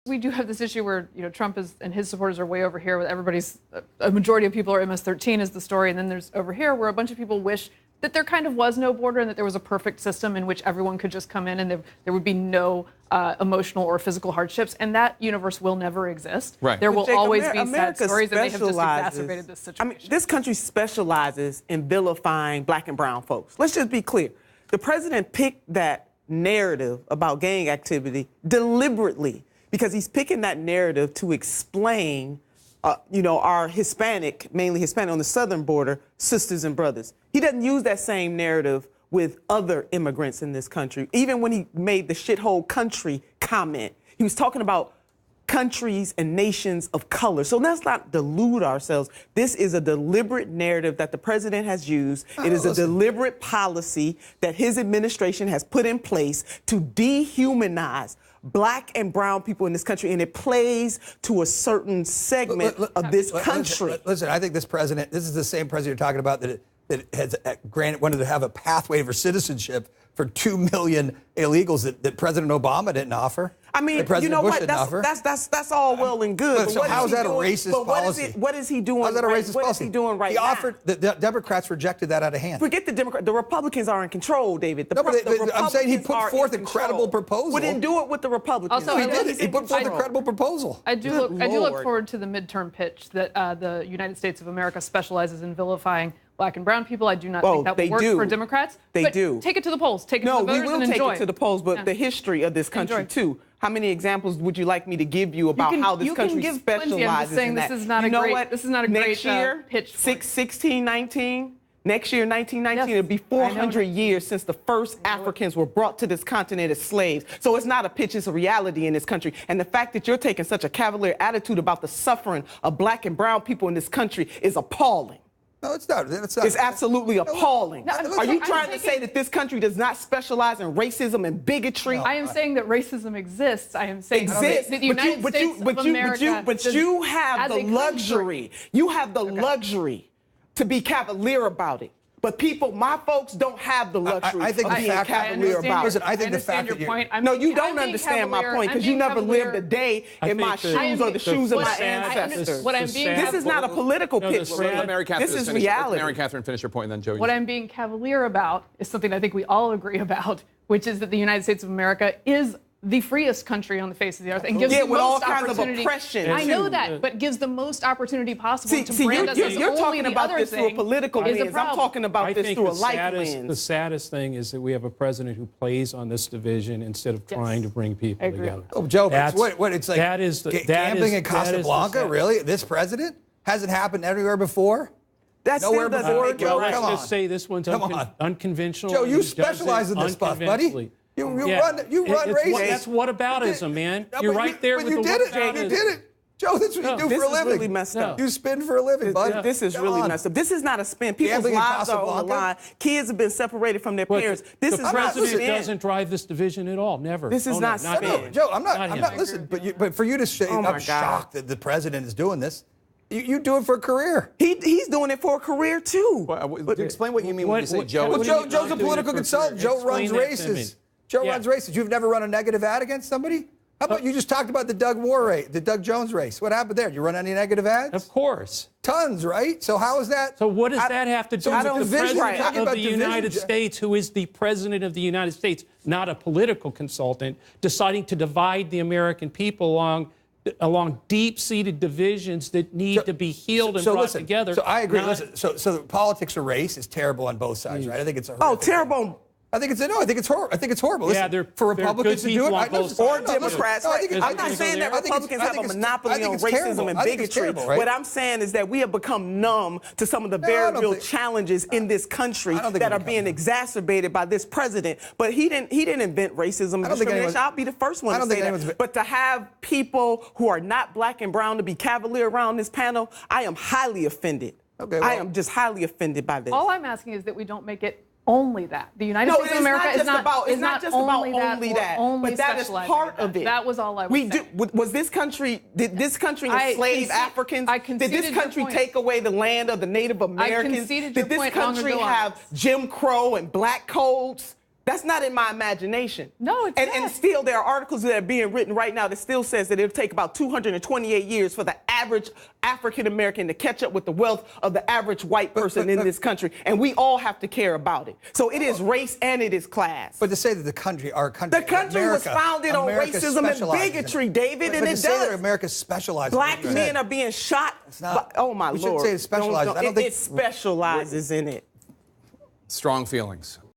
We do have this issue where, Trump and his supporters are way over here with a majority of people are MS-13 is the story. And then there's over here where a bunch of people wish that there kind of was no border and that there was a perfect system in which everyone could just come in and there would be no emotional or physical hardships. And that universe will never exist. Right. There will Jacob, always be America sad stories, and they have just exacerbated this situation. This country specializes in vilifying black and brown folks. Let's just be clear. The president picked that narrative about gang activity deliberately because he's picking that narrative to explain our Hispanic, mainly Hispanic on the southern border, sisters and brothers. He doesn't use that same narrative with other immigrants in this country. Even when he made the shithole country comment, he was talking about countries and nations of color. So let's not delude ourselves. This is a deliberate narrative that the president has used. It is a deliberate policy that his administration has put in place to dehumanize black and brown people in this country, and it plays to a certain segment of this country. Listen, I think this is the same president you're talking about that has wanted to have a pathway for citizenship for 2 million illegals that President Obama didn't offer. I mean, you know what? That's all well and good. But so how is that a racist policy? What is he doing? How's that a racist policy? What is he doing right now? He offered. The Democrats rejected that out of hand. Forget the Democrats. The Republicans are in control, David. I'm saying he put forth a credible proposal. We didn't do it with the Republicans. Also, he did. He put forth a credible proposal. I do look forward to the midterm pitch that the United States of America specializes in vilifying black and brown people. I do not think that will work for Democrats. They do. Take it to the polls. Take it to the voters and enjoy. No, we will take it to the polls, but the history of this country, too. How many examples would you like me to give you about how this country specializes in that? This is not a great next year, pitch. 19, next year, 1919, it'll be 400 years since the first Africans were brought to this continent as slaves. So it's not a pitch, it's a reality in this country. And the fact that you're taking such a cavalier attitude about the suffering of black and brown people in this country is appalling. No, it's not. It's absolutely appalling. Are you trying to say that this country does not specialize in racism and bigotry? I am saying that racism exists. I am saying that the United States of America but you have the luxury. You have the luxury to be cavalier about it. But my folks don't have the luxury of being cavalier about it. Listen, I think the fact that you don't understand my point because you never lived a day in my shoes or the shoes of my ancestors. This is not a political pitch. This is reality. Mary Catherine, finish your point, and then Joe. What I'm being cavalier about is something I think we all agree about, which is that the United States of America is the freest country on the face of the earth and gives the most all kinds opportunity. Of oppression. I know that, but gives the most opportunity possible to brand us as you're talking about this through a political lens. I'm talking about this through a life lens. The saddest thing is that we have a president who plays on this division instead of trying to bring people together. Oh, Joe, it's like gambling in Casablanca? Really? This president? Hasn't happened everywhere before? That's nowhere before? Let's just say this one's unconventional. Joe, you specialize in this stuff, buddy. You run races. That's whataboutism, man. You're right there with the whataboutism. You did it. Joe, that's what you do for a living. This is really messed up. You spin for a living, bud. This is really messed up. This is not a spin. People's lives are on the line. Kids have been separated from their parents. The president doesn't drive this division at all. Never. This is not spin. Joe, I'm not. Listen, but for you to say, I'm shocked that the president is doing this. You do it for a career. He's doing it for a career, too. Explain what you mean when you say Joe. Well, Joe's a political consultant. Joe runs races. Joe runs races. You've never run a negative ad against somebody? How about you just talked about the Doug Jones race? What happened there? Did you run any negative ads? Of course. Tons, right? So how is that? So what does that have to do with the president of the United States, who is the president of the United States, not a political consultant, deciding to divide the American people along deep-seated divisions that need to be healed and brought together? So I agree. So the politics of race is terrible on both sides, right? I think it's a terrible. I think it's horrible. I think it's horrible. Yeah, Listen, for Republicans to do it, or Democrats. I'm not saying that Republicans have a monopoly on racism and bigotry. What I'm saying is that we have become numb to some of the very real challenges in this country that are being exacerbated by this president. But he didn't invent racism and discrimination. I'll be the first one to say that. But to have people who are not black and brown to be cavalier around this panel, I am highly offended. I am just highly offended by this. All I'm asking is that we don't make it only that. The United States of America is not just about only that, but that is part of it. That was all I was saying. Was this country, did this country enslave Africans? Did this country take away the land of the Native Americans? Did this country have Jim Crow and black codes? That's not in my imagination. No, it's and not. still, there are articles that are being written right now that still says that it'll take about 228 years for the average African American to catch up with the wealth of the average white person in this country, and we all have to care about it. So it is race and it is class. But to say that our country, the country was founded on racism and bigotry, David, and to it say does. that America specializes. Black men are being shot. Oh my we Lord! shouldn't say it specializes. I don't think it specializes in it. Strong feelings.